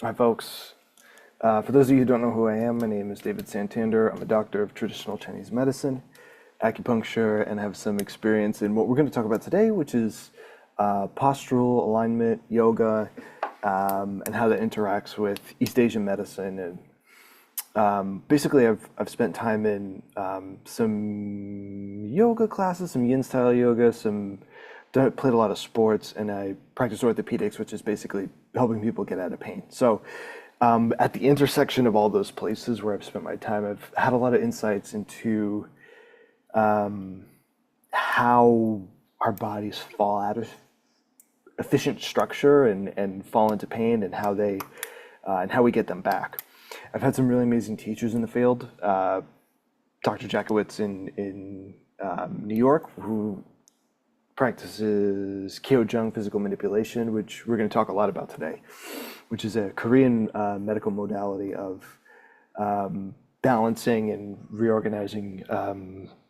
Hi, folks. For those of you who don't know who I am, my name is David Santander. I'm a doctor of traditional Chinese medicine, acupuncture, and have some experience in what we're going to talk about today, which is postural alignment, yoga, and how that interacts with East Asian medicine. And basically, I've spent time in some yoga classes, some yin style yoga, played a lot of sports, and I practice orthopedics, which is basically helping people get out of pain. So, at the intersection of all those places where I've spent my time, I've had a lot of insights into how our bodies fall out of efficient structure and fall into pain, and how we get them back. I've had some really amazing teachers in the field. Dr. Jackowitz in New York, who practices Kyo physical manipulation, which we're going to talk a lot about today, which is a Korean medical modality of balancing and reorganizing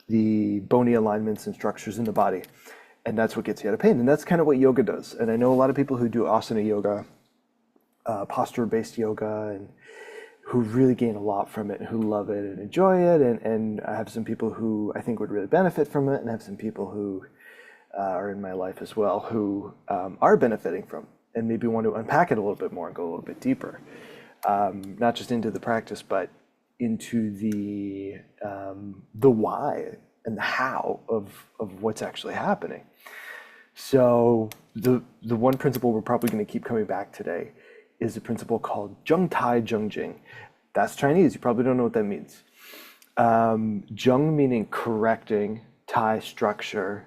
the bony alignments and structures in the body. And that's what gets you out of pain. And that's kind of what yoga does. And I know a lot of people who do asana yoga, posture-based yoga, and who really gain a lot from it and who love it and enjoy it. And I have some people who I think would really benefit from it, and I have some people who are in my life as well who are benefiting from and maybe want to unpack it a little bit more and go a little bit deeper, not just into the practice, but into the why and the how of what's actually happening. So the one principle we're probably going to keep coming back today is a principle called Zheng Tai Zheng Jing. That's Chinese. You probably don't know what that means. Zheng meaning correcting, Tai structure,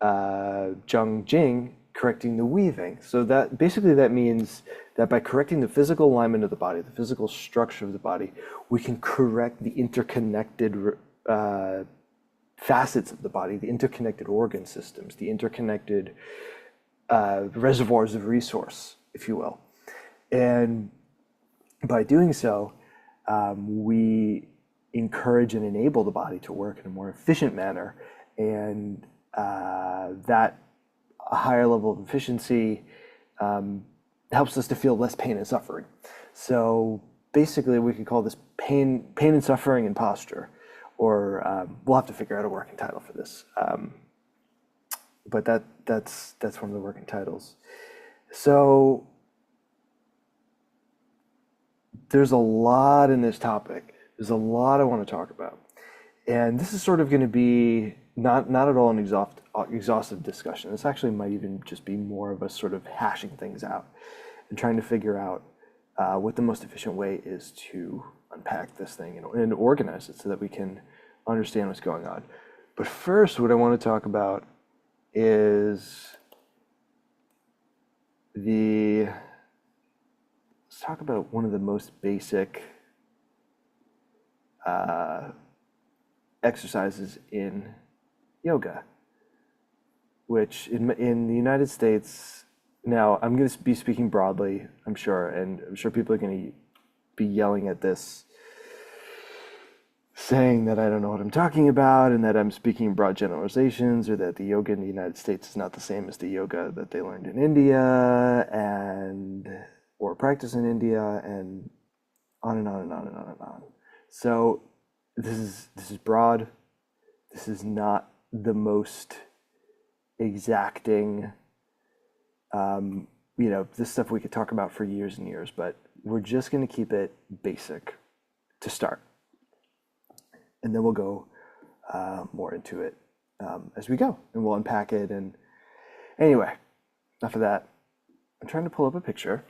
Zheng Jing correcting the weaving. So that basically that means that by correcting the physical alignment of the body, the physical structure of the body, we can correct the interconnected facets of the body, the interconnected organ systems, the interconnected reservoirs of resource, if you will. And by doing so, we encourage and enable the body to work in a more efficient manner. And that a higher level of efficiency helps us to feel less pain and suffering. So basically, we could call this pain and suffering and posture, or we'll have to figure out a working title for this. But that's one of the working titles. So there's a lot in this topic. There's a lot I want to talk about. And this is sort of going to be not at all an exhaustive discussion. This actually might even just be more of us sort of hashing things out and trying to figure out what the most efficient way is to unpack this thing and organize it so that we can understand what's going on. But first, what I want to talk about is let's talk about one of the most basic exercises in yoga, which in the United States, now I'm going to be speaking broadly, I'm sure, and I'm sure people are going to be yelling at this, saying that I don't know what I'm talking about and that I'm speaking in broad generalizations, or that the yoga in the United States is not the same as the yoga that they learned in India or practice in India, and on and on and on and on and on. So this is broad. This is not the most exacting. This stuff we could talk about for years and years, but we're just going to keep it basic to start, and then we'll go more into it as we go, and we'll unpack it. And anyway, enough of that. I'm trying to pull up a picture,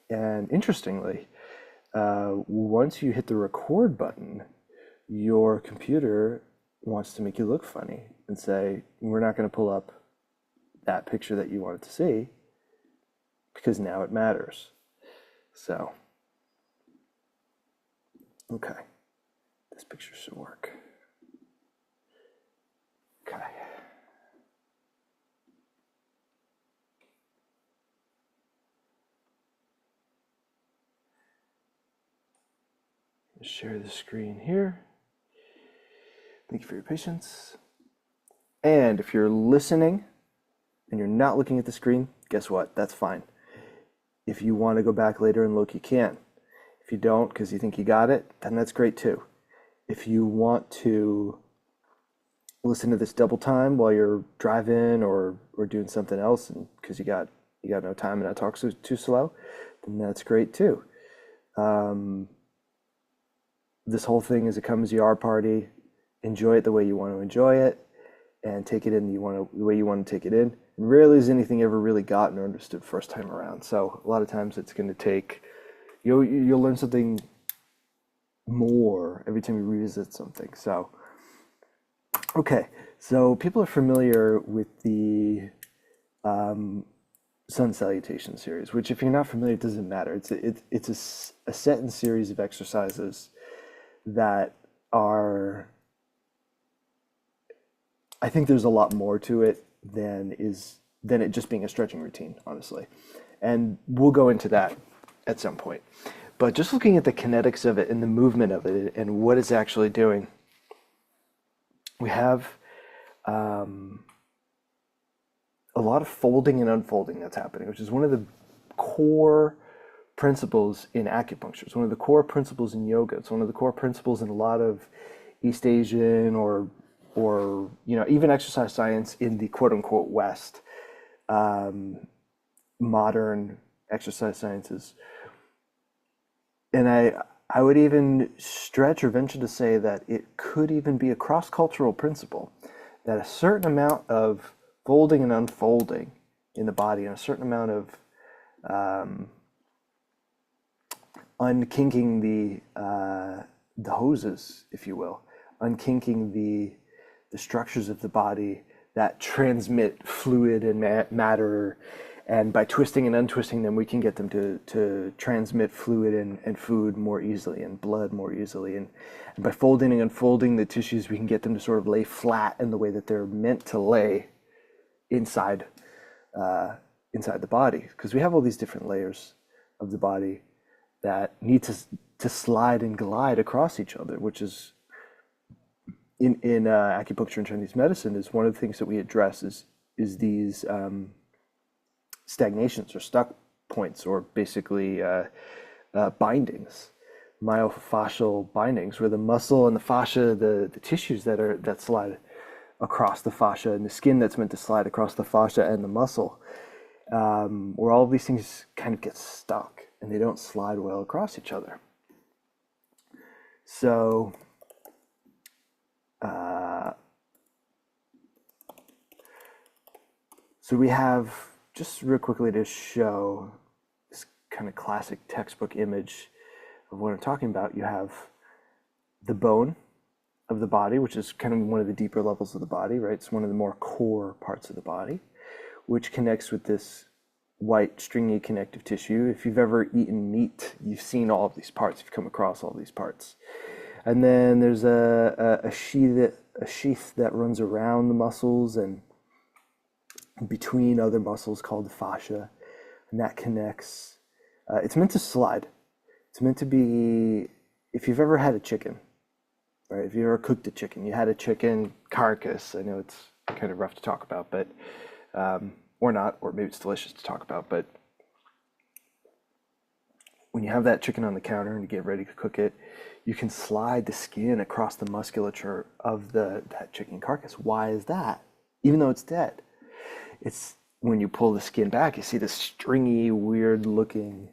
and interestingly, once you hit the record button, your computer wants to make you look funny and say, we're not going to pull up that picture that you wanted to see because now it matters. So, okay, this picture should work. Okay. Share the screen here. Thank you for your patience. And if you're listening and you're not looking at the screen, guess what? That's fine. If you want to go back later and look, you can. If you don't, because you think you got it, then that's great too. If you want to listen to this double time while you're driving or doing something else, and because you got no time and that talk's too slow, then that's great too. Um, this whole thing is a come as you are party. Enjoy it the way you want to enjoy it, and take it in the way you want to take it in. And rarely is anything ever really gotten or understood first time around. So a lot of times it's going to take you'll learn something more every time you revisit something. So okay, so people are familiar with the sun salutation series, which if you're not familiar, it doesn't matter. It's a set and series of exercises that are, I think there's a lot more to it than it just being a stretching routine, honestly. And we'll go into that at some point. But just looking at the kinetics of it and the movement of it and what it's actually doing, we have a lot of folding and unfolding that's happening, which is one of the core principles in acupuncture. It's one of the core principles in yoga. It's one of the core principles in a lot of East Asian or even exercise science in the quote unquote West, modern exercise sciences. And I would even stretch or venture to say that it could even be a cross-cultural principle, that a certain amount of folding and unfolding in the body and a certain amount of unkinking the hoses, if you will, unkinking the structures of the body that transmit fluid and matter, and by twisting and untwisting them, we can get them to transmit fluid and food more easily and blood more easily. And by folding and unfolding the tissues, we can get them to sort of lay flat in the way that they're meant to lay inside inside the body. Because we have all these different layers of the body that need to slide and glide across each other, which is in acupuncture and Chinese medicine is one of the things that we address is these stagnations or stuck points, or basically bindings, myofascial bindings, where the muscle and the fascia, the tissues that slide across the fascia, and the skin that's meant to slide across the fascia and the muscle, where all of these things kind of get stuck and they don't slide well across each other. So we have, just real quickly to show this kind of classic textbook image of what I'm talking about, you have the bone of the body, which is kind of one of the deeper levels of the body, right? It's one of the more core parts of the body, which connects with this white stringy connective tissue. If you've ever eaten meat, you've seen all of these parts, you've come across all these parts. And then there's a sheath that runs around the muscles and between other muscles called the fascia, and that connects. It's meant to slide. It's meant to be, if you've ever had a chicken, right? If you ever cooked a chicken, you had a chicken carcass. I know it's kind of rough to talk about, but or not, or maybe it's delicious to talk about. But when you have that chicken on the counter and you get ready to cook it, you can slide the skin across the musculature of that chicken carcass. Why is that? Even though it's dead, it's when you pull the skin back, you see this stringy, weird looking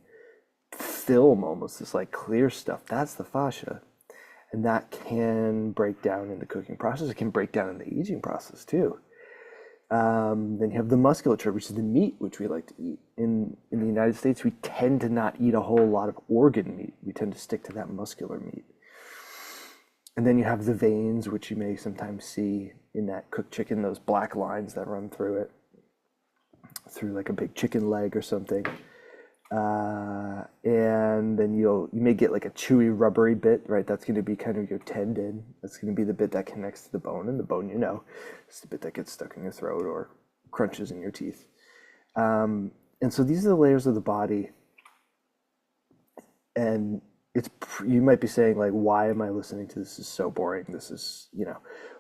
film, almost this like clear stuff. That's the fascia. And that can break down in the cooking process. It can break down in the aging process too. Then you have the musculature, which is the meat which we like to eat. In the United States, we tend to not eat a whole lot of organ meat. We tend to stick to that muscular meat. And then you have the veins, which you may sometimes see in that cooked chicken, those black lines that run through it, through like a big chicken leg or something. And then you may get like a chewy, rubbery bit, right? That's going to be kind of your tendon. That's going to be the bit that connects to the bone, and the bone, is the bit that gets stuck in your throat or crunches in your teeth. And so these are the layers of the body. And you might be saying like, why am I listening to this? This is so boring. This is,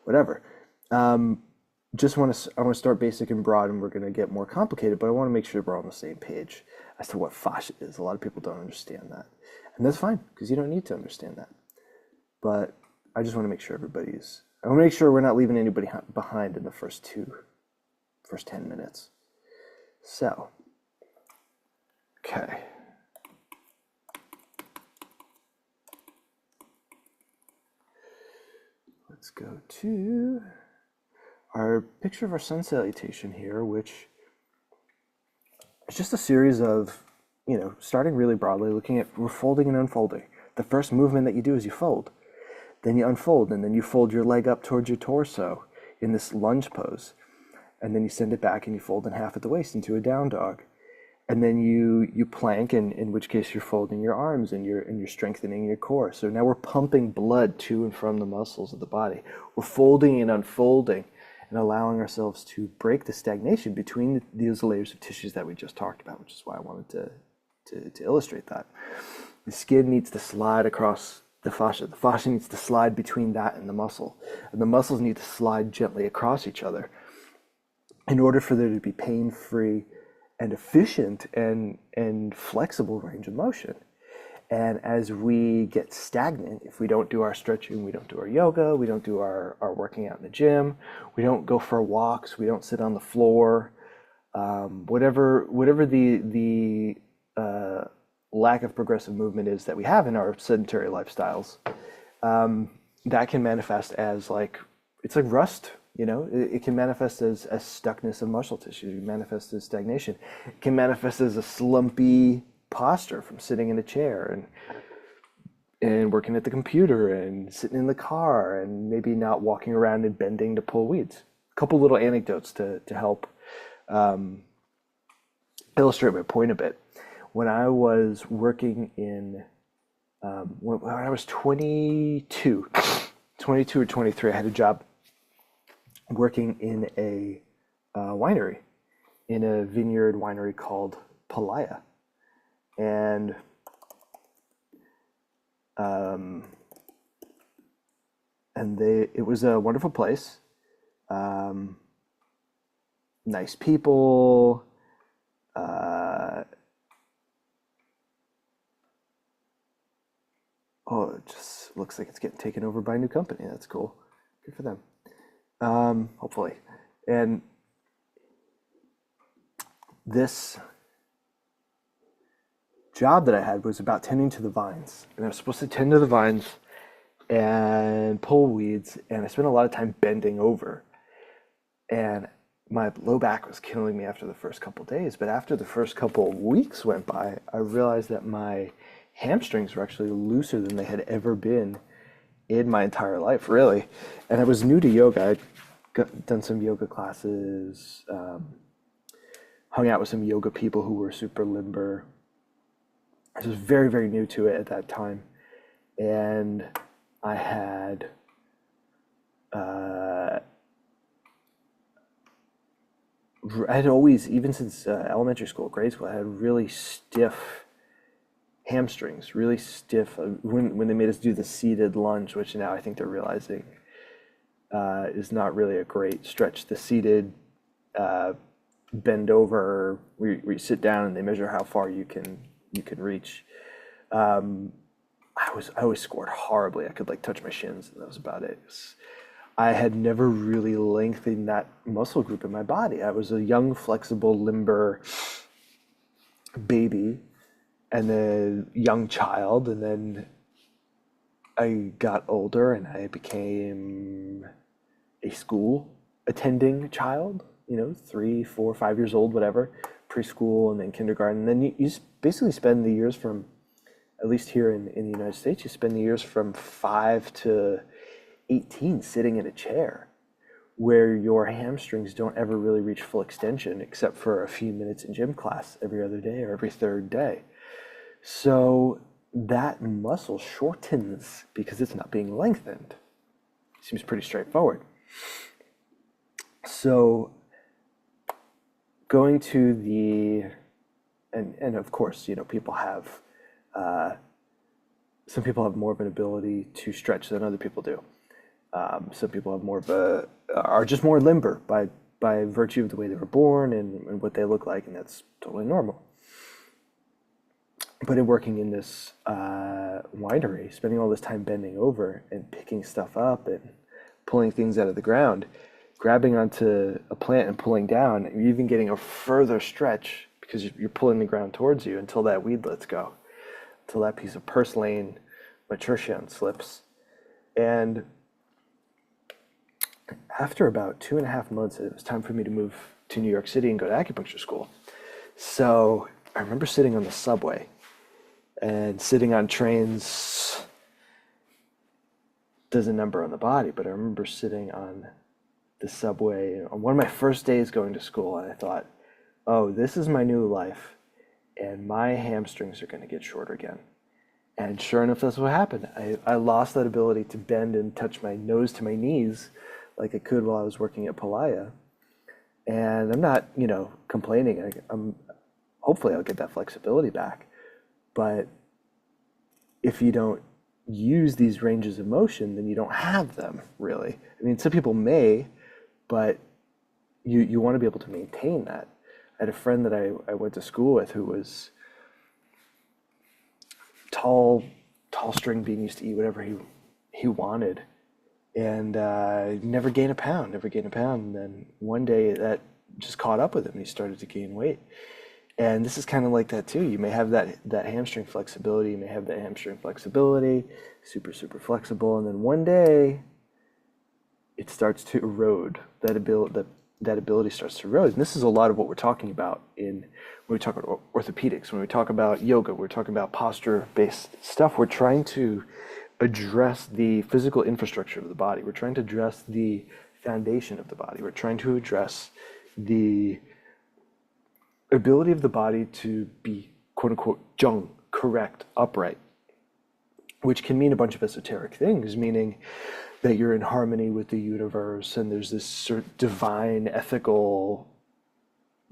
whatever. I want to start basic and broad, and we're going to get more complicated, but I want to make sure we're on the same page as to what fascia is. A lot of people don't understand that, and that's fine because you don't need to understand that. But I just want to make sure I want to make sure we're not leaving anybody behind in the first 10 minutes. So, okay. Let's go to our picture of our sun salutation here, which is just a series of, starting really broadly, looking at folding and unfolding. The first movement that you do is you fold, then you unfold, and then you fold your leg up towards your torso in this lunge pose, and then you send it back and you fold in half at the waist into a down dog, and then you plank, in which case you're folding your arms and you're strengthening your core. So now we're pumping blood to and from the muscles of the body. We're folding and unfolding and allowing ourselves to break the stagnation between these layers of tissues that we just talked about, which is why I wanted to illustrate that. The skin needs to slide across the fascia. The fascia needs to slide between that and the muscle. And the muscles need to slide gently across each other in order for there to be pain-free and efficient and flexible range of motion. And as we get stagnant, if we don't do our stretching, we don't do our yoga, we don't do our working out in the gym, we don't go for walks, we don't sit on the floor, whatever the lack of progressive movement is that we have in our sedentary lifestyles, that can manifest as it's like rust. It can manifest as stuckness of muscle tissue. It can manifest as stagnation. It can manifest as a slumpy posture from sitting in a chair and working at the computer and sitting in the car and maybe not walking around and bending to pull weeds. A couple little anecdotes to help illustrate my point a bit. When I was working when I was 22 or 23, I had a job working in a winery, in a vineyard winery called Palaya. And it was a wonderful place, nice people, it just looks like it's getting taken over by a new company. That's cool. Good for them. Hopefully. And this job that I had was about tending to the vines. And I was supposed to tend to the vines and pull weeds. And I spent a lot of time bending over. And my low back was killing me after the first couple of days. But after the first couple of weeks went by, I realized that my hamstrings were actually looser than they had ever been in my entire life, really. And I was new to yoga. I'd done some yoga classes, hung out with some yoga people who were super limber. I was very, very new to it at that time. And I had always, even since elementary school, grade school, I had really stiff hamstrings, really stiff. When they made us do the seated lunge, which now I think they're realizing is not really a great stretch. The seated bend over, where you sit down and they measure how far you can reach. I always scored horribly. I could touch my shins, and that was about it. I had never really lengthened that muscle group in my body. I was a young, flexible, limber baby, and then young child, and then I got older and I became a school attending child, 3, 4, 5 years old, whatever, preschool and then kindergarten. And then you basically spend the years from, at least here in the United States, you spend the years from 5 to 18 sitting in a chair where your hamstrings don't ever really reach full extension except for a few minutes in gym class every other day or every third day. So that muscle shortens because it's not being lengthened. Seems pretty straightforward. So going to and of course, people have, some people have more of an ability to stretch than other people do. Some people have more of are just more limber by virtue of the way they were born and what they look like, and that's totally normal. But in working in this winery, spending all this time bending over and picking stuff up and pulling things out of the ground, grabbing onto a plant and pulling down, you're even getting a further stretch because you're pulling the ground towards you until that weed lets go, until that piece of purslane maturtian slips. And after about 2.5 months, it was time for me to move to New York City and go to acupuncture school. So I remember sitting on the subway and sitting on trains does a number on the body, but I remember sitting on the subway on one of my first days going to school, and I thought, oh, this is my new life, and my hamstrings are going to get shorter again. And sure enough, that's what happened. I lost that ability to bend and touch my nose to my knees like I could while I was working at Palaya. And I'm not, complaining. Hopefully I'll get that flexibility back. But if you don't use these ranges of motion, then you don't have them, really. I mean, some people may, but you want to be able to maintain that. I had a friend that I went to school with who was tall string, being used to eat whatever he wanted, and never gain a pound. And then one day that just caught up with him, and he started to gain weight. And this is kind of like that too. You may have that hamstring flexibility. You may have that hamstring flexibility, super flexible, and then one day it starts to erode. That ability starts to erode. And this is a lot of what we're talking about when we talk about orthopedics, when we talk about yoga, we're talking about posture-based stuff. We're trying to address the physical infrastructure of the body. We're trying to address the foundation of the body. We're trying to address the ability of the body to be, quote unquote, Gong, correct, upright, which can mean a bunch of esoteric things, meaning that you're in harmony with the universe and there's this sort of divine ethical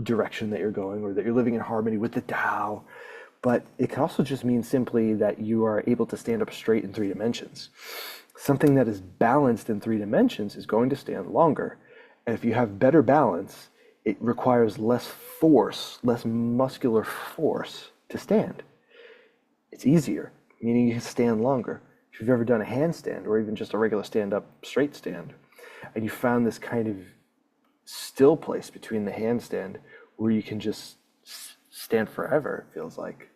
direction that you're going, or that you're living in harmony with the Tao. But it can also just mean simply that you are able to stand up straight in 3 dimensions. Something that is balanced in 3 dimensions is going to stand longer. And if you have better balance, it requires less force, less muscular force to stand. It's easier, meaning you can stand longer. If you've ever done a handstand or even just a regular stand-up straight stand, and you found this kind of still place between the handstand where you can just stand forever, it feels like,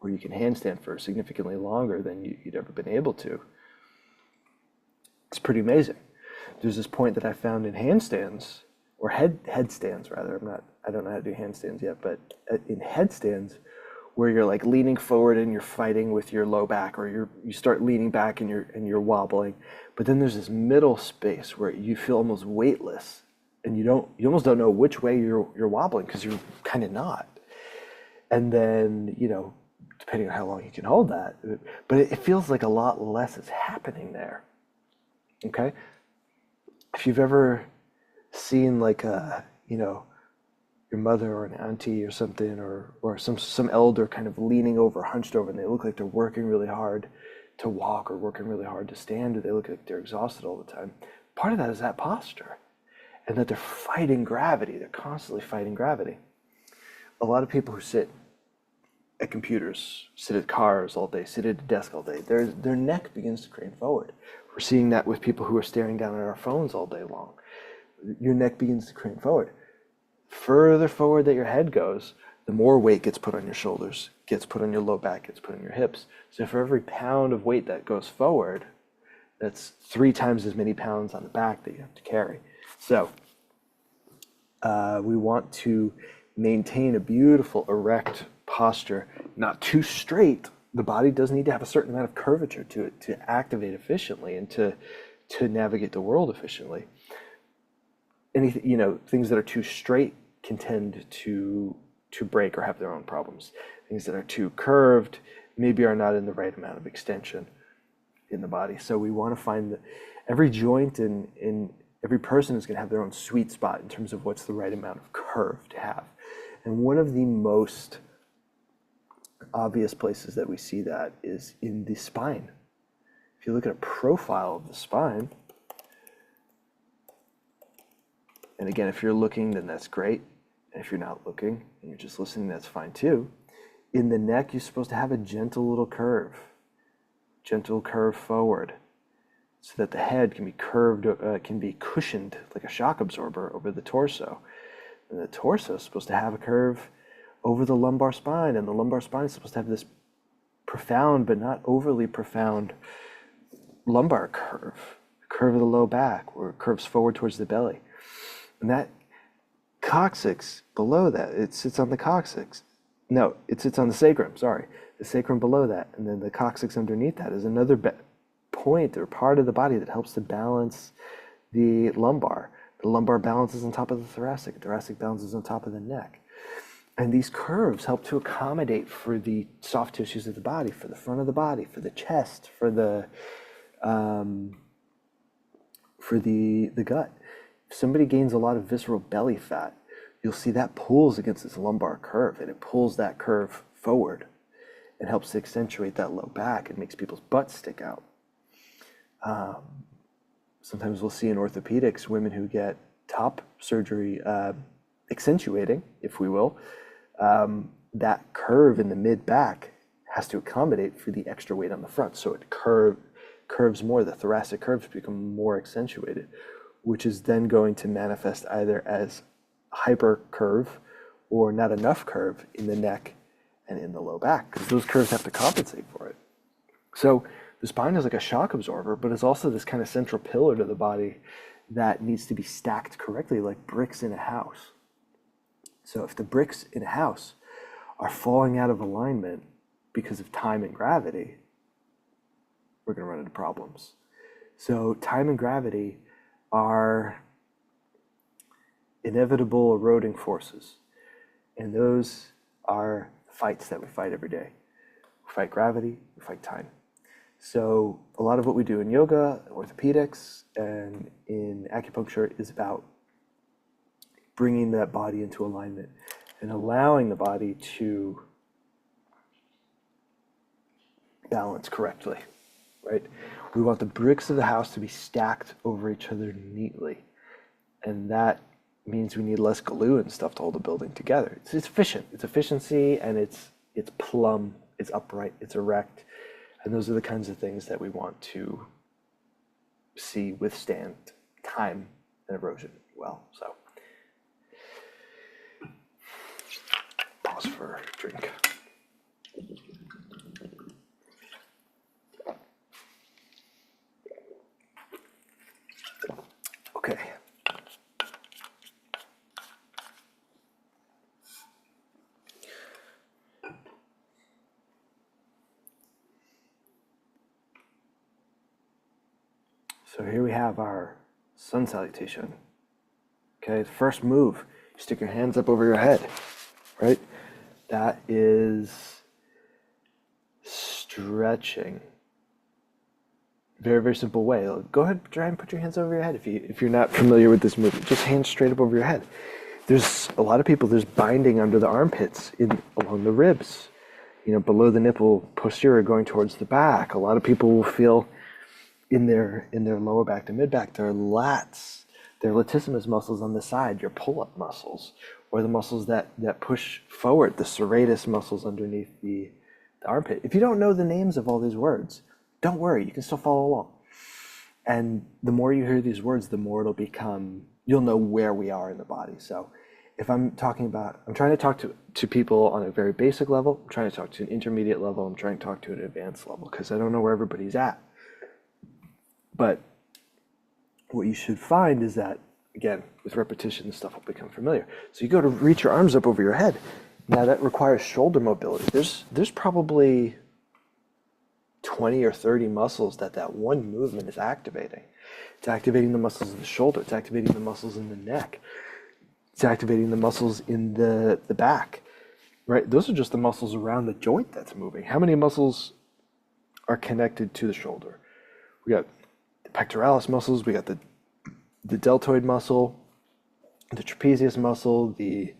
or you can handstand for significantly longer than you'd ever been able to. It's pretty amazing. There's this point that I found in handstands, or headstands rather. I don't know how to do handstands yet, but in headstands where you're like leaning forward and you're fighting with your low back, or you start leaning back and you're wobbling, but then there's this middle space where you feel almost weightless, and you almost don't know which way you're wobbling because you're kind of not. And then, depending on how long you can hold that, but it feels like a lot less is happening there. Okay? If you've ever seen like your mother or an auntie or something, or some elder kind of leaning over, hunched over, and they look like they're working really hard to walk or working really hard to stand, or they look like they're exhausted all the time. Part of that is that posture, and that they're fighting gravity. They're constantly fighting gravity. A lot of people who sit at computers, sit at cars all day, sit at a desk all day, their neck begins to crane forward. We're seeing that with people who are staring down at our phones all day long. Your neck begins to crane forward. Further forward that your head goes, the more weight gets put on your shoulders, gets put on your low back, gets put on your hips. So for every pound of weight that goes forward, that's 3 times as many pounds on the back that you have to carry. So we want to maintain a beautiful erect posture, not too straight. The body does need to have a certain amount of curvature to it to activate efficiently and to navigate the world efficiently. Anything, things that are too straight can tend to break or have their own problems. Things that are too curved maybe are not in the right amount of extension in the body. So we want to find that every joint in every person is going to have their own sweet spot in terms of what's the right amount of curve to have. And one of the most obvious places that we see that is in the spine. If you look at a profile of the spine, And again, if you're looking, then that's great. And if you're not looking and you're just listening, that's fine too. In the neck, you're supposed to have a gentle curve forward, so that the head can be curved, can be cushioned like a shock absorber over the torso. And the torso is supposed to have a curve over the lumbar spine, and the lumbar spine is supposed to have this profound but not overly profound lumbar curve of the low back, where it curves forward towards the belly. And that coccyx below that, it sits on the coccyx. No, it sits on the sacrum, sorry. The sacrum below that, and then the coccyx underneath that is another point or part of the body that helps to balance the lumbar. The lumbar balances on top of the thoracic balances on top of the neck. And these curves help to accommodate for the soft tissues of the body, for the front of the body, for the chest, for the gut. If somebody gains a lot of visceral belly fat, you'll see that pulls against this lumbar curve, and it pulls that curve forward and helps to accentuate that low back. It makes people's butts stick out. Sometimes we'll see in orthopedics women who get top surgery accentuating, if we will, that curve in the mid-back has to accommodate for the extra weight on the front. So it curves more, the thoracic curves become more accentuated, which is then going to manifest either as hyper curve or not enough curve in the neck and in the low back, because those curves have to compensate for it. So the spine is like a shock absorber, but it's also this kind of central pillar to the body that needs to be stacked correctly, like bricks in a house. So if the bricks in a house are falling out of alignment because of time and gravity, we're going to run into problems. So time and gravity are inevitable eroding forces, and those are fights that we fight every day. We fight gravity, we fight time. So a lot of what we do in yoga, orthopedics, and in acupuncture is about bringing that body into alignment and allowing the body to balance correctly, right? We want the bricks of the house to be stacked over each other neatly. And that means we need less glue and stuff to hold the building together. It's efficient. It's efficiency, and it's plumb, it's upright, it's erect. And those are the kinds of things that we want to see withstand time and erosion well. So pause for a drink. Okay. So here we have our sun salutation. Okay, the first move, you stick your hands up over your head, right? That is stretching. Very, very simple way. Go ahead, try and put your hands over your head if you're not familiar with this movement. Just hands straight up over your head. There's a lot of people, there's binding under the armpits, along the ribs, below the nipple, posterior going towards the back. A lot of people will feel in their lower back to mid back, their lats, their latissimus muscles on the side, your pull-up muscles, or the muscles that push forward, the serratus muscles underneath the armpit. If you don't know the names of all these words, don't worry, you can still follow along. And the more you hear these words, the more you'll know where we are in the body. So if I'm trying to talk to people on a very basic level, I'm trying to talk to an intermediate level, I'm trying to talk to an advanced level, because I don't know where everybody's at. But what you should find is that, again, with repetition, this stuff will become familiar. So you go to reach your arms up over your head. Now that requires shoulder mobility. There's probably 20 or 30 muscles that one movement is activating. It's activating the muscles in the shoulder. It's activating the muscles in the neck. It's activating the muscles in the back, right? Those are just the muscles around the joint that's moving. How many muscles are connected to the shoulder? We got the pectoralis muscles, we got the deltoid muscle, the trapezius muscle, the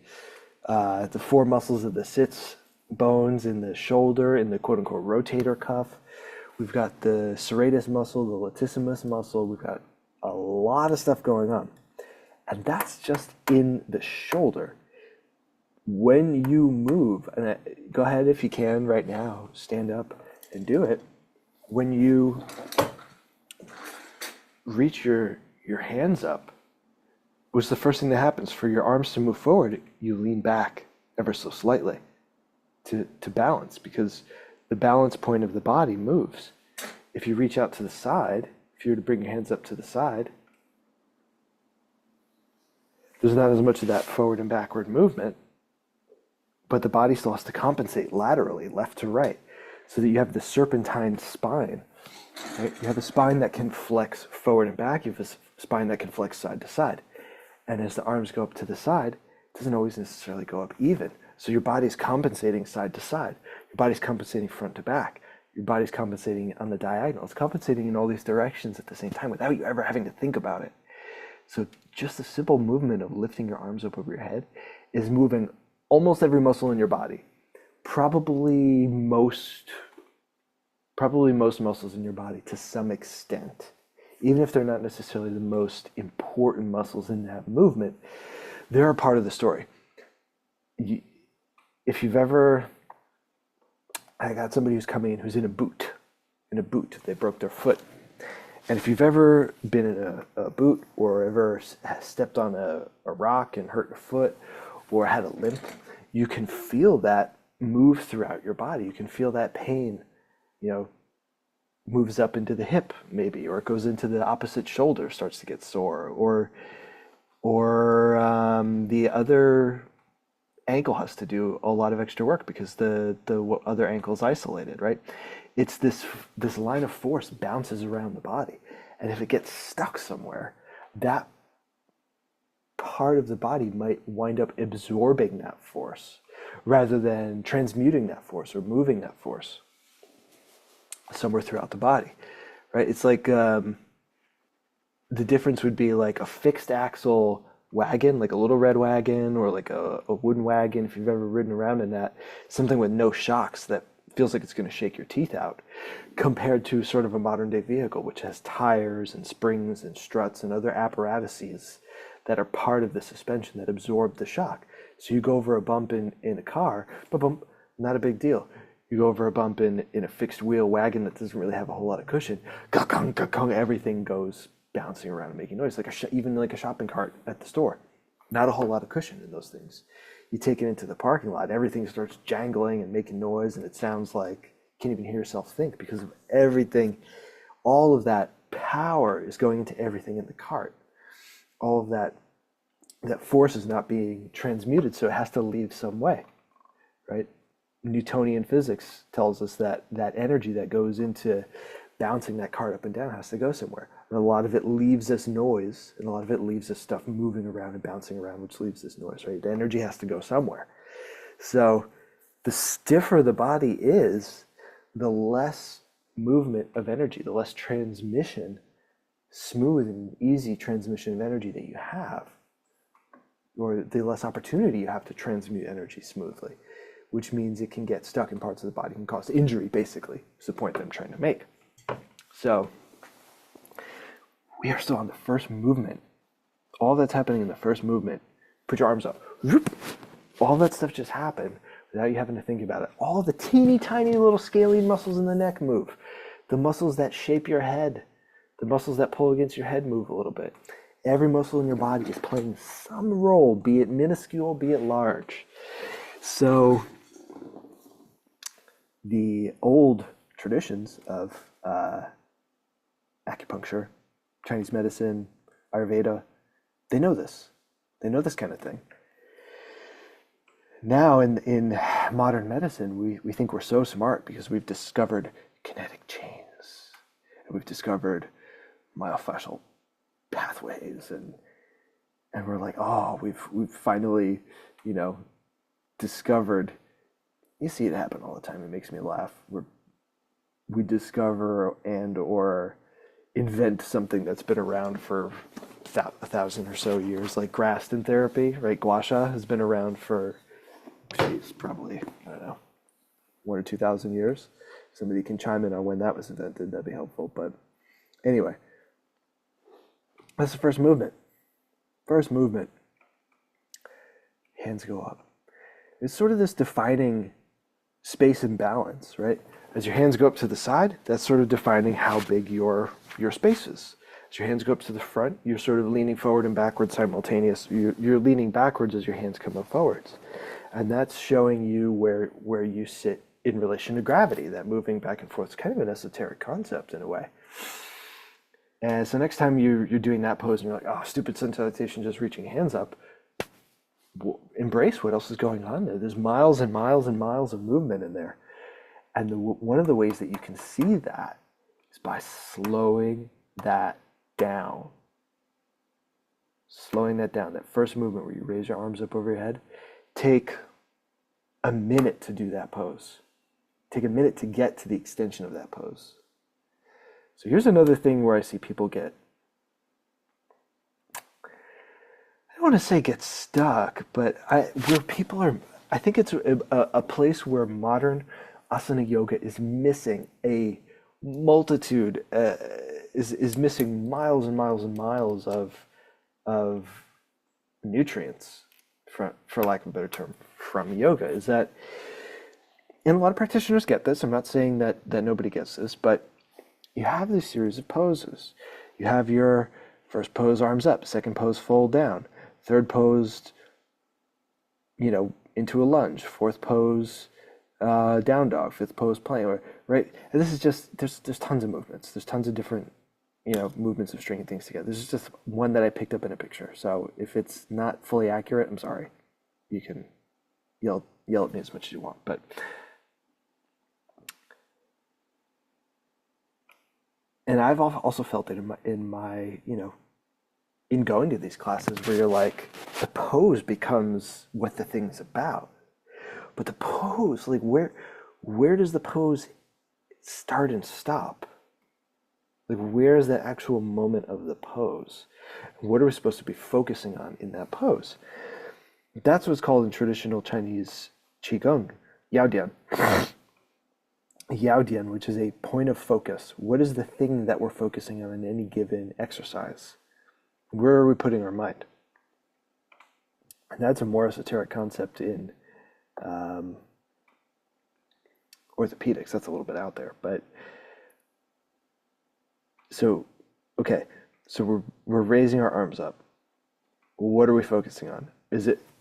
four muscles of the sits bones in the shoulder, in the quote-unquote rotator cuff. We've got the serratus muscle, the latissimus muscle. We've got a lot of stuff going on. And that's just in the shoulder. When you move, and go ahead if you can right now, stand up and do it. When you reach your hands up, what's the first thing that happens? For your arms to move forward, you lean back ever so slightly to balance, because the balance point of the body moves. If you reach out to the side, if you were to bring your hands up to the side, there's not as much of that forward and backward movement, but the body still has to compensate laterally, left to right, so that you have the serpentine spine. Right? You have a spine that can flex forward and back. You have a spine that can flex side to side. And as the arms go up to the side, it doesn't always necessarily go up even. So your body's compensating side to side. Your body's compensating front to back. Your body's compensating on the diagonal. It's compensating in all these directions at the same time without you ever having to think about it. So just the simple movement of lifting your arms up over your head is moving almost every muscle in your body. Probably most muscles in your body to some extent. Even if they're not necessarily the most important muscles in that movement, they're a part of the story. If you've ever, I got somebody who's coming in who's in a boot, they broke their foot. And if you've ever been in a boot or ever stepped on a rock and hurt your foot or had a limp, you can feel that move throughout your body. You can feel that pain, moves up into the hip maybe, or it goes into the opposite shoulder, starts to get sore, or the other ankle has to do a lot of extra work because the other ankle is isolated, right? It's this line of force bounces around the body, and if it gets stuck somewhere, that part of the body might wind up absorbing that force rather than transmuting that force or moving that force somewhere throughout the body, right? It's like the difference would be like a fixed axle wagon, like a little red wagon, or like a wooden wagon, if you've ever ridden around in that, something with no shocks that feels like it's going to shake your teeth out, compared to sort of a modern day vehicle, which has tires and springs and struts and other apparatuses that are part of the suspension that absorb the shock. So you go over a bump in a car, bump, not a big deal. You go over a bump in a fixed wheel wagon that doesn't really have a whole lot of cushion, gong, everything goes bouncing around and making noise, even like a shopping cart at the store. Not a whole lot of cushion in those things. You take it into the parking lot, everything starts jangling and making noise, and it sounds like you can't even hear yourself think because of everything. All of that power is going into everything in the cart. All of that force is not being transmuted, so it has to leave some way, right? Newtonian physics tells us that energy that goes into bouncing that cart up and down has to go somewhere. And a lot of it leaves us noise, and a lot of it leaves us stuff moving around and bouncing around, which leaves this noise, right? The energy has to go somewhere. So the stiffer the body is, the less movement of energy, the less transmission, smooth and easy transmission of energy that you have, or the less opportunity you have to transmute energy smoothly, which means it can get stuck in parts of the body, can cause injury, basically, is the point that I'm trying to make. So we are still on the first movement. All that's happening in the first movement, put your arms up. All that stuff just happened without you having to think about it. All the teeny tiny little scalene muscles in the neck move. The muscles that shape your head, the muscles that pull against your head move a little bit. Every muscle in your body is playing some role, be it minuscule, be it large. So the old traditions of acupuncture, Chinese medicine, Ayurveda, they know this. They know this kind of thing. Now in modern medicine, we think we're so smart because we've discovered kinetic chains, and we've discovered myofascial pathways, and we're like, oh, we've finally, discovered. You see it happen all the time. It makes me laugh. We discover and or invent something that's been around for 1,000 or so years, like Graston therapy, right? Gua sha has been around for, probably, I don't know, 1,000 or 2,000 years. Somebody can chime in on when that was invented. That'd be helpful. But anyway, that's the first movement. First movement, hands go up. It's sort of this defining space and balance, right? As your hands go up to the side, that's sort of defining how big your space is. As your hands go up to the front, you're sort of leaning forward and backwards simultaneous. You're leaning backwards as your hands come up forwards. And that's showing you where you sit in relation to gravity, that moving back and forth. It's kind of an esoteric concept in a way. And so next time you're doing that pose and you're like, oh, stupid salutation, just reaching hands up, embrace what else is going on there. There's miles and miles and miles of movement in there. And one of the ways that you can see that is by slowing that down. Slowing that down. That first movement where you raise your arms up over your head, take a minute to do that pose. Take a minute to get to the extension of that pose. So here's another thing where I see people get, I don't want to say get stuck, but where people are, I think it's a place where modern asana yoga is missing a multitude, is missing miles and miles and miles of nutrients, for lack of a better term, from yoga. Is that, and a lot of practitioners get this. I'm not saying that nobody gets this, but you have this series of poses. You have your first pose, arms up. Second pose, fold down. Third pose, into a lunge. Fourth pose, down dog. Fifth pose, plank. Right? And this is just, there's tons of movements. There's tons of different, movements of stringing things together. This is just one that I picked up in a picture. So if it's not fully accurate, I'm sorry. You can yell at me as much as you want. But and I've also felt it in my in going to these classes where you're like, the pose becomes what the thing's about. But the pose, like where does the pose start and stop? Like where's the actual moment of the pose? What are we supposed to be focusing on in that pose? That's what's called in traditional Chinese Qigong, Yaodian. Yaodian, which is a point of focus. What is the thing that we're focusing on in any given exercise? Where are we putting our mind? And that's a more esoteric concept in orthopedics. That's a little bit out there, but so we're raising our arms up. What are we focusing on?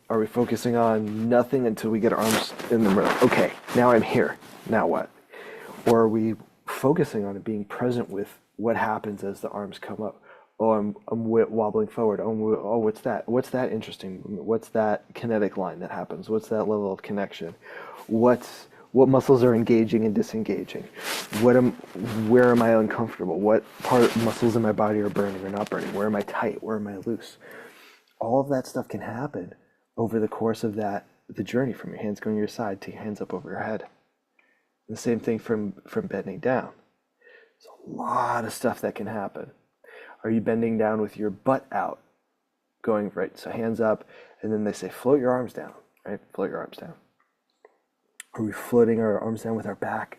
Are we focusing on nothing until we get our arms in the middle? Okay, now I'm here. Now what? Or are we focusing on it, being present with what happens as the arms come up? Oh, I'm wobbling forward. Oh, what's that? What's that interesting? What's that kinetic line that happens? What's that level of connection? What muscles are engaging and disengaging? Where am I uncomfortable? What muscles in my body are burning or not burning? Where am I tight? Where am I loose? All of that stuff can happen over the course of the journey, from your hands going to your side to your hands up over your head. The same thing from bending down. There's a lot of stuff that can happen. Are you bending down with your butt out? Going right, so hands up, and then they say float your arms down, right? Float your arms down. Are we floating our arms down with our back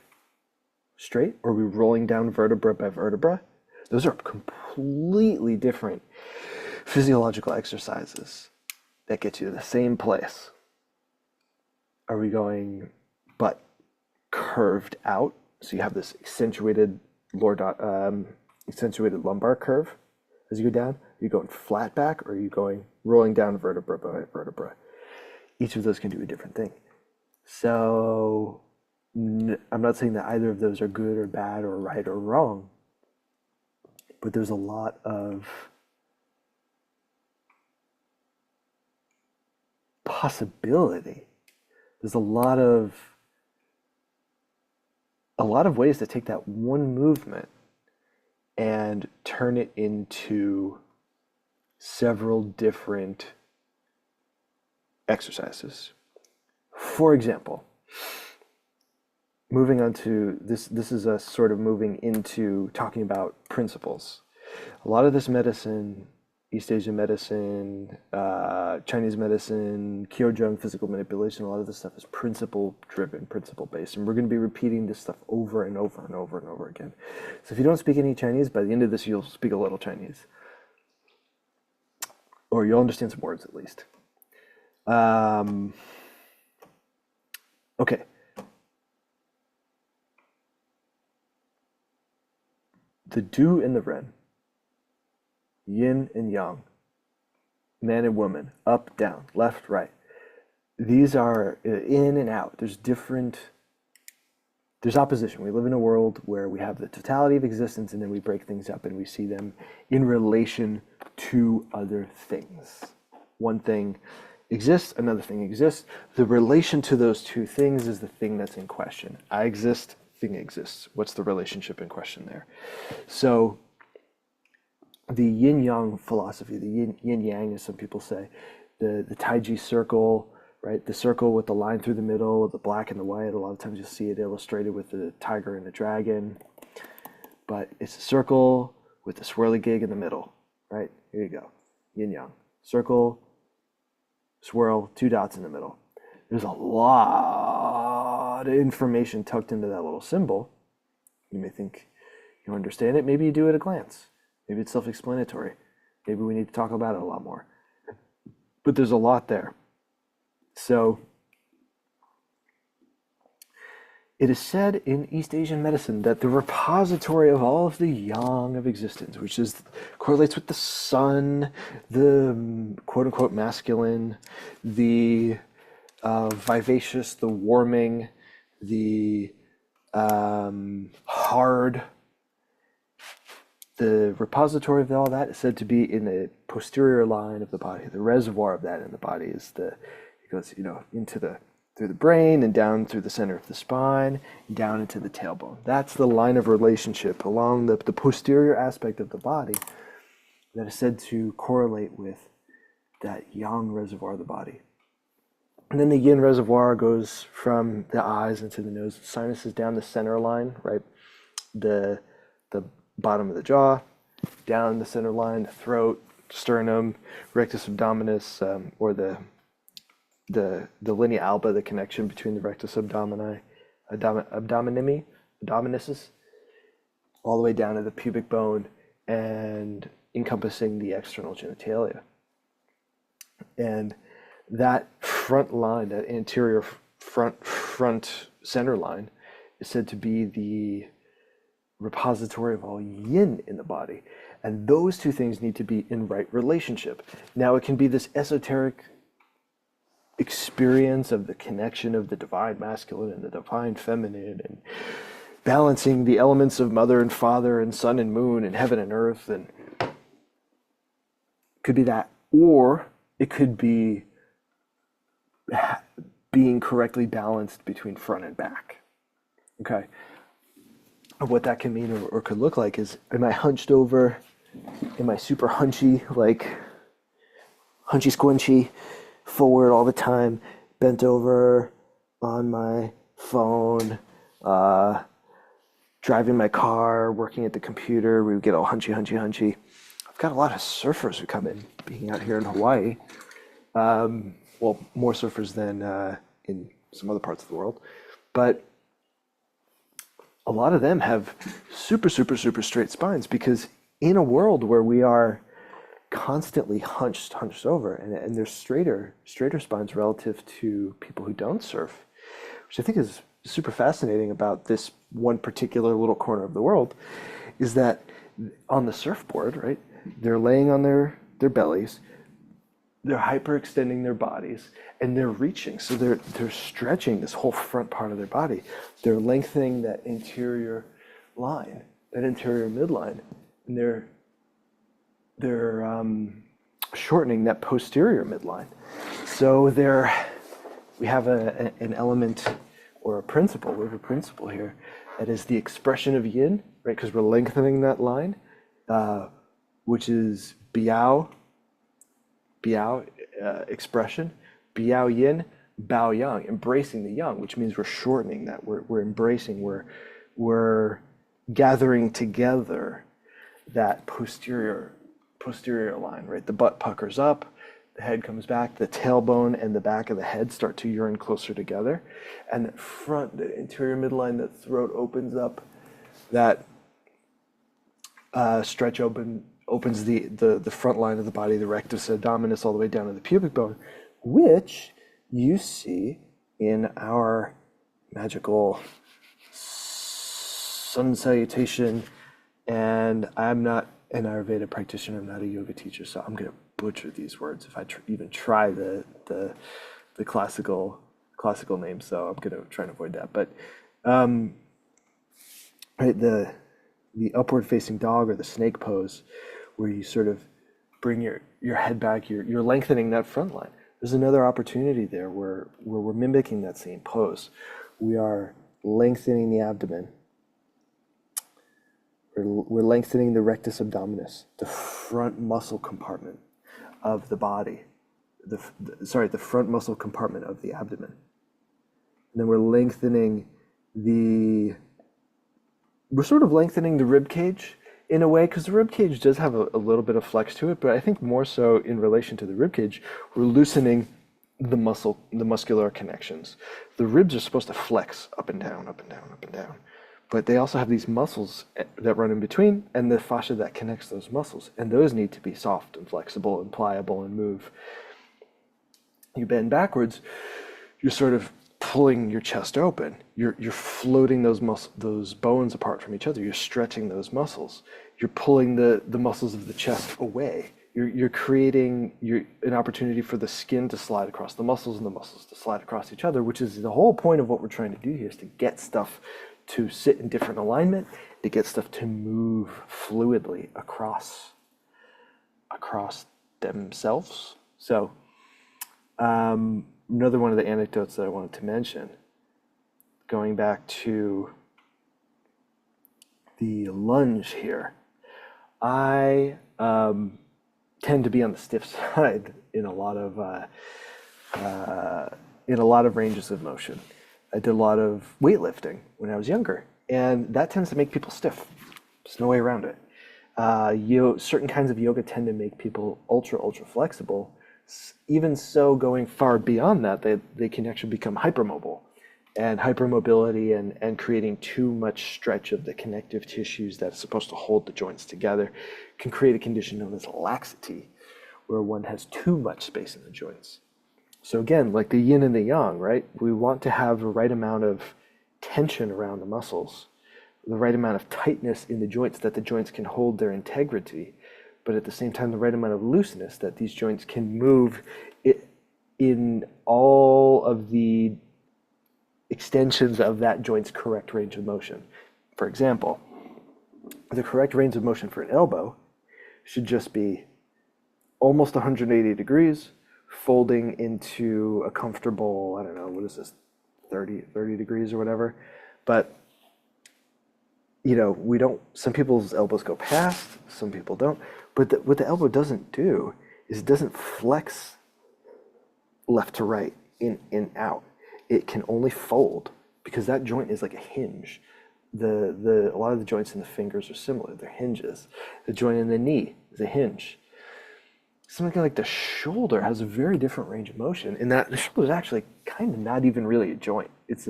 straight? Or are we rolling down vertebra by vertebra? Those are completely different physiological exercises that get you to the same place. Are we going butt curved out, so you have this accentuated lumbar curve as you go down? Are you going flat back, or are you going rolling down vertebra by vertebra? Each of those can do a different thing. So I'm not saying that either of those are good or bad or right or wrong, but there's a lot of possibility. There's a lot of ways to take that one movement and turn it into several different exercises. For example, moving on to this is a sort of moving into talking about principles. A lot of this medicine, East Asian medicine, Chinese medicine, Kyojung, physical manipulation, a lot of this stuff is principle-driven, principle-based. And we're going to be repeating this stuff over and over and over and over again. So if you don't speak any Chinese, by the end of this, you'll speak a little Chinese. or you'll understand some words at least. Okay. The du and the ren, yin and yang, man and woman, up, down, left, right. These are in and out. There's opposition. We live in a world where we have the totality of existence and then we break things up and we see them in relation to other things. One thing exists, another thing exists. The relation to those two things is the thing that's in question. I exist, thing exists. What's the relationship in question there? So the yin-yang philosophy, the yin-yang as some people say, the Taiji circle, right? The circle with the line through the middle, the black and the white. A lot of times you'll see it illustrated with the tiger and the dragon. But it's a circle with the swirly gig in the middle, right? Here you go. Yin-yang. Circle, swirl, two dots in the middle. There's a lot of information tucked into that little symbol. You may think you understand it. Maybe you do at a glance. Maybe it's self-explanatory. Maybe we need to talk about it a lot more. But there's a lot there. So it is said in East Asian medicine that the repository of all of the yang of existence, which correlates with the sun, the quote-unquote masculine, the vivacious, the warming, the hard, the repository of all that is said to be in the posterior line of the body. The reservoir of that in the body is it goes, through the brain and down through the center of the spine, down into the tailbone. That's the line of relationship along the posterior aspect of the body that is said to correlate with that yang reservoir of the body. And then the yin reservoir goes from the eyes into the nose, the sinuses down the center line, right? The bottom of the jaw, down the center line, the throat, sternum, rectus abdominis, or the linea alba, the connection between the rectus abdominisis, all the way down to the pubic bone and encompassing the external genitalia. And that front line, that anterior front center line, is said to be the repository of all yin in the body. And those two things need to be in right relationship. Now, it can be this esoteric experience of the connection of the divine masculine and the divine feminine, and balancing the elements of mother and father and sun and moon and heaven and earth, and could be that, or it could be being correctly balanced between front and back. Okay. What that can mean or could look like is, am I hunched over? Am I super hunchy, like hunchy squinchy, forward all the time, bent over on my phone, driving my car, working at the computer, we would get all hunchy. I've got a lot of surfers who come in, being out here in Hawaii. Well, more surfers than in some other parts of the world. But a lot of them have super straight spines, because in a world where we are constantly hunched over, and there's straighter spines relative to people who don't surf, which I think is super fascinating about this one particular little corner of the world, is that on the surfboard, right, they're laying on their bellies, they're hyperextending their bodies, and they're reaching. So they're stretching this whole front part of their body. They're lengthening that interior line, that interior midline, and they're shortening that posterior midline. So we have an element or a principle. We have a principle here that is the expression of yin, right? Because we're lengthening that line, which is biao expression, biao yin, bao yang, embracing the yang, which means we're shortening that. We're embracing. We're gathering together that posterior line, right? The butt puckers up, the head comes back, the tailbone and the back of the head start to urine closer together, and the front, the interior midline, the throat opens up, that stretch open opens the front line of the body, the rectus abdominis, all the way down to the pubic bone, which you see in our magical sun salutation. And I'm not an Ayurveda practitioner, I'm not a yoga teacher, so I'm going to butcher these words if I even try the classical names, so I'm going to try and avoid that. But right, the upward facing dog or the snake pose, where you sort of bring your head back, you're lengthening that front line. There's another opportunity there where we're mimicking that same pose. We are lengthening the abdomen. We're lengthening the rectus abdominis, the front muscle compartment of the body. The front muscle compartment of the abdomen. And then we're sort of lengthening the rib cage in a way, because the rib cage does have a little bit of flex to it, but I think more so in relation to the rib cage, we're loosening the muscular connections. The ribs are supposed to flex up and down, up and down, up and down, but they also have these muscles that run in between and the fascia that connects those muscles, and those need to be soft and flexible and pliable and move. You bend backwards, you're sort of pulling your chest open. You're floating those bones apart from each other. You're stretching those muscles. You're pulling the muscles of the chest away. You're creating an opportunity for the skin to slide across the muscles and the muscles to slide across each other, which is the whole point of what we're trying to do here, is to get stuff to sit in different alignment, to get stuff to move fluidly across themselves. So another one of the anecdotes that I wanted to mention, going back to the lunge here, I tend to be on the stiff side in a lot of ranges of motion. I did a lot of weightlifting when I was younger, and that tends to make people stiff. There's no way around it. Certain kinds of yoga tend to make people ultra flexible. Even so, going far beyond that, they can actually become hypermobile. And hypermobility and creating too much stretch of the connective tissues that's supposed to hold the joints together can create a condition known as laxity, where one has too much space in the joints. So again, like the yin and the yang, right? We want to have the right amount of tension around the muscles, the right amount of tightness in the joints that the joints can hold their integrity, but at the same time, the right amount of looseness that these joints can move in all of the extensions of that joint's correct range of motion. For example, the correct range of motion for an elbow should just be almost 180 degrees, folding into a comfortable, I don't know, what is this, 30 degrees or whatever. But, some people's elbows go past, some people don't. But what the elbow doesn't do is it doesn't flex left to right, in, out. It can only fold because that joint is like a hinge. A lot of the joints in the fingers are similar. They're hinges. The joint in the knee is a hinge. Something like the shoulder has a very different range of motion in that the shoulder is actually kind of not even really a joint. It's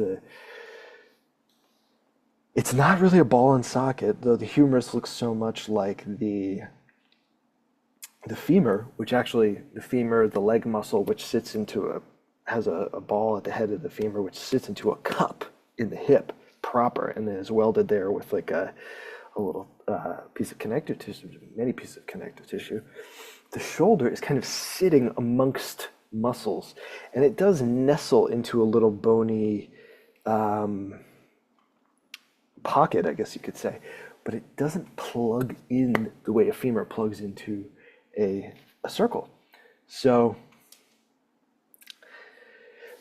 not really a ball and socket, though the humerus looks so much like the femur, which actually the leg muscle, which has a ball at the head of the femur, which sits into a cup in the hip proper, and then is welded there with like a little piece of connective tissue, many pieces of connective tissue. The shoulder is kind of sitting amongst muscles, and it does nestle into a little bony pocket, I guess you could say, but it doesn't plug in the way a femur plugs into a circle. So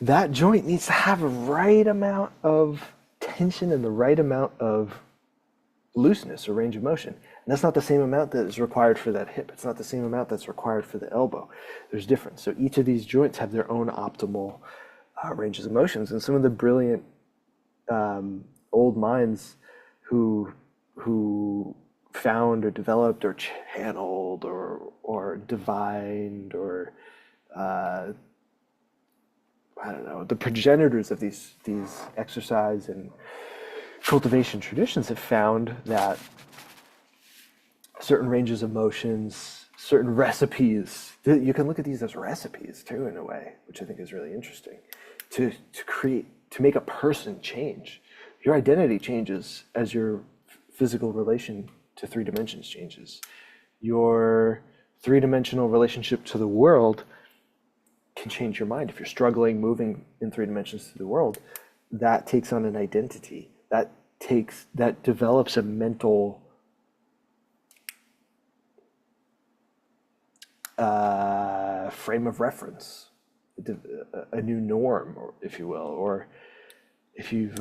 that joint needs to have a right amount of tension and the right amount of looseness or range of motion. And that's not the same amount that is required for that hip. It's not the same amount that's required for the elbow. There's difference. So each of these joints have their own optimal ranges of motions. And some of the brilliant old minds who found or developed or channeled or divined or I don't know, the progenitors of these exercise and cultivation traditions have found that certain ranges of motions, certain recipes. You can look at these as recipes too, in a way, which I think is really interesting. To create, to make a person change. Your identity changes as your physical relation to 3 dimensions changes. Your 3-dimensional relationship to the world can change your mind. If you're struggling moving in 3 dimensions through the world, that takes on an identity. That develops a mental frame of reference, a new norm, or if you will, or if you've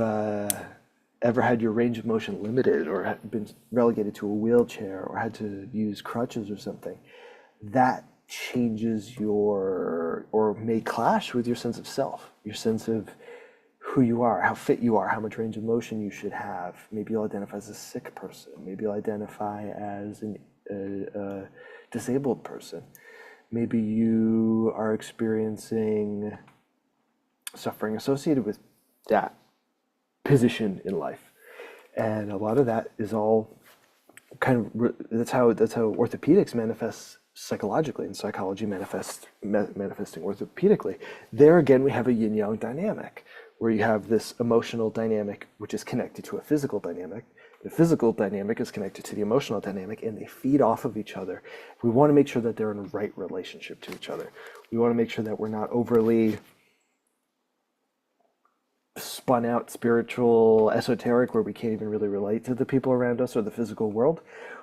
ever had your range of motion limited or been relegated to a wheelchair or had to use crutches or something, that changes your, or may clash with your sense of self, your sense of who you are, how fit you are, how much range of motion you should have. Maybe you'll identify as a sick person. Maybe you'll identify as a disabled person. Maybe you are experiencing suffering associated with that position in life. And a lot of that is all kind of, that's how orthopedics manifests psychologically, and psychology manifesting orthopedically. There again, we have a yin-yang dynamic, where you have this emotional dynamic, which is connected to a physical dynamic. The physical dynamic is connected to the emotional dynamic, and they feed off of each other. We want to make sure that they're in a right relationship to each other. We want to make sure that we're not overly spun out spiritual esoteric, where we can't even really relate to the people around us or the physical world.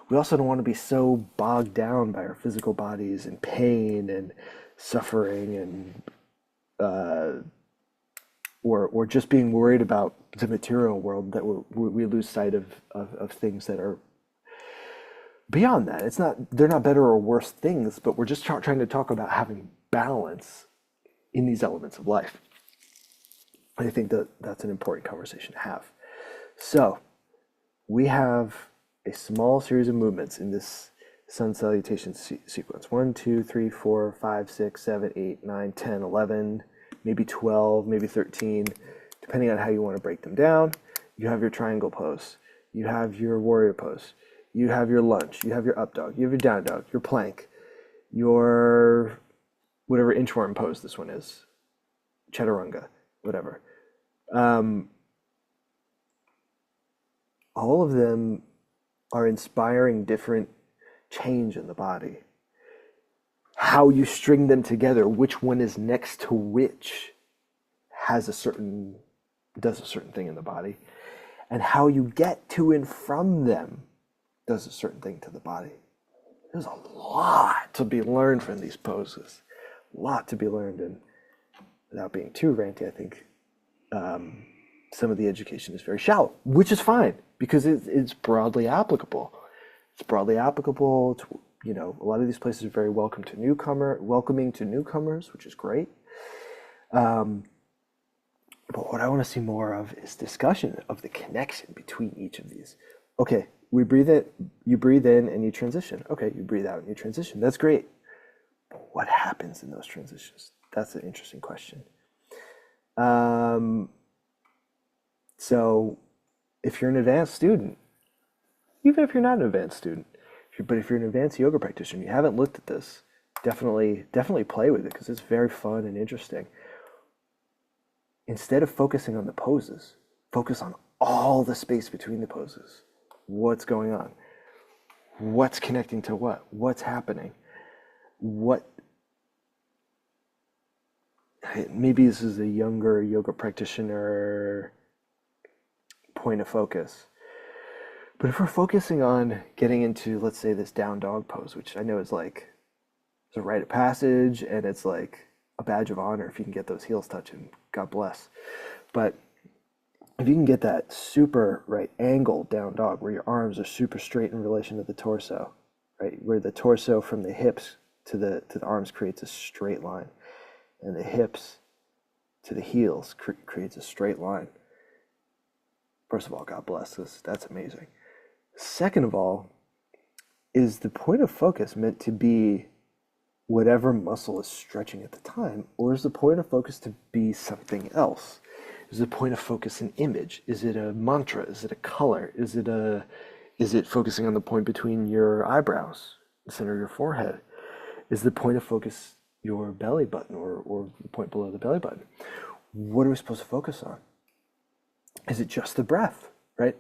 We also don't want to be so bogged down by our physical bodies and pain and suffering and or just being worried about the material world, that we lose sight of things that are beyond that. It's not, they're not better or worse things, but we're just trying to talk about having balance in these elements of life. I think that that's an important conversation to have. So we have a small series of movements in this sun salutation sequence. 1, 2, 3, 4, 5, 6, 7, 8, 9, 10, 11, maybe 12, maybe 13, depending on how you want to break them down. You have your triangle pose. You have your warrior pose. You have your lunge. You have your up dog. You have your down dog, your plank, your whatever inchworm pose this one is, chaturanga, whatever. All of them are inspiring different change in the body. How you string them together, which one is next to which, does a certain thing in the body, and how you get to and from them does a certain thing to the body. There's a lot to be learned from these poses, a lot to be learned, and without being too ranty, I think some of the education is very shallow, which is fine, because it's broadly applicable. It's broadly applicable to, a lot of these places are very welcoming to newcomers, which is great. But what I want to see more of is discussion of the connection between each of these. Okay, you breathe in and you transition. Okay, you breathe out and you transition. That's great. But what happens in those transitions? That's an interesting question. So if you're an advanced student, even if you're not an advanced student, but if you're an advanced yoga practitioner, you haven't looked at this, definitely play with it, because it's very fun and interesting. Instead of focusing on the poses, focus on all the space between the poses. What's going on? What's connecting to what? What's happening? Maybe this is a younger yoga practitioner point of focus. But if we're focusing on getting into, let's say, this down dog pose, which I know is like, it's a rite of passage, and it's like a badge of honor if you can get those heels touching, God bless. But if you can get that super right angle down dog, where your arms are super straight in relation to the torso, right, where the torso from the hips to the arms creates a straight line, and the hips to the heels creates a straight line. First of all, God bless this. That's amazing. Second of all, is the point of focus meant to be whatever muscle is stretching at the time, or is the point of focus to be something else? Is the point of focus an image? Is it a mantra? Is it a color? Is it Is it focusing on the point between your eyebrows, the center of your forehead? Is the point of focus your belly button or the point below the belly button? What are we supposed to focus on? Is it just the breath, right?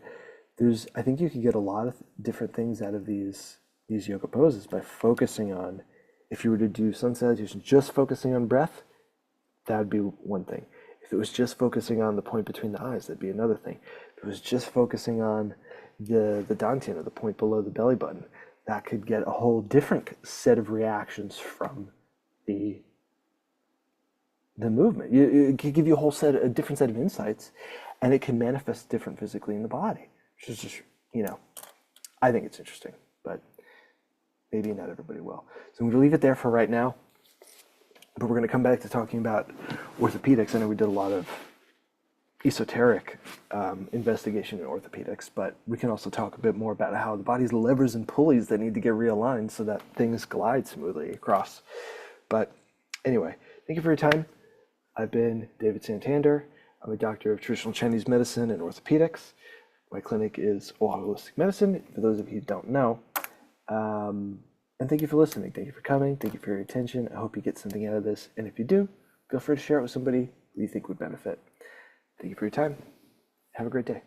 I think you can get a lot of different things out of these yoga poses by focusing on, if you were to do sun salutation, just focusing on breath, that would be one thing. If it was just focusing on the point between the eyes, that'd be another thing. If it was just focusing on the dantian, or the point below the belly button, that could get a whole different set of reactions from the movement. It could give you a different set of insights, and it can manifest different physically in the body, which is just, I think it's interesting, but maybe not everybody will. So I'm going to leave it there for right now, but we're going to come back to talking about orthopedics. I know we did a lot of esoteric investigation in orthopedics, but we can also talk a bit more about how the body's levers and pulleys that need to get realigned so that things glide smoothly across. But anyway, thank you for your time. I've been David Santander. I'm a doctor of traditional Chinese medicine and orthopedics. My clinic is All Holistic Medicine, for those of you who don't know. And thank you for listening. Thank you for coming. Thank you for your attention. I hope you get something out of this. And if you do, feel free to share it with somebody who you think would benefit. Thank you for your time. Have a great day.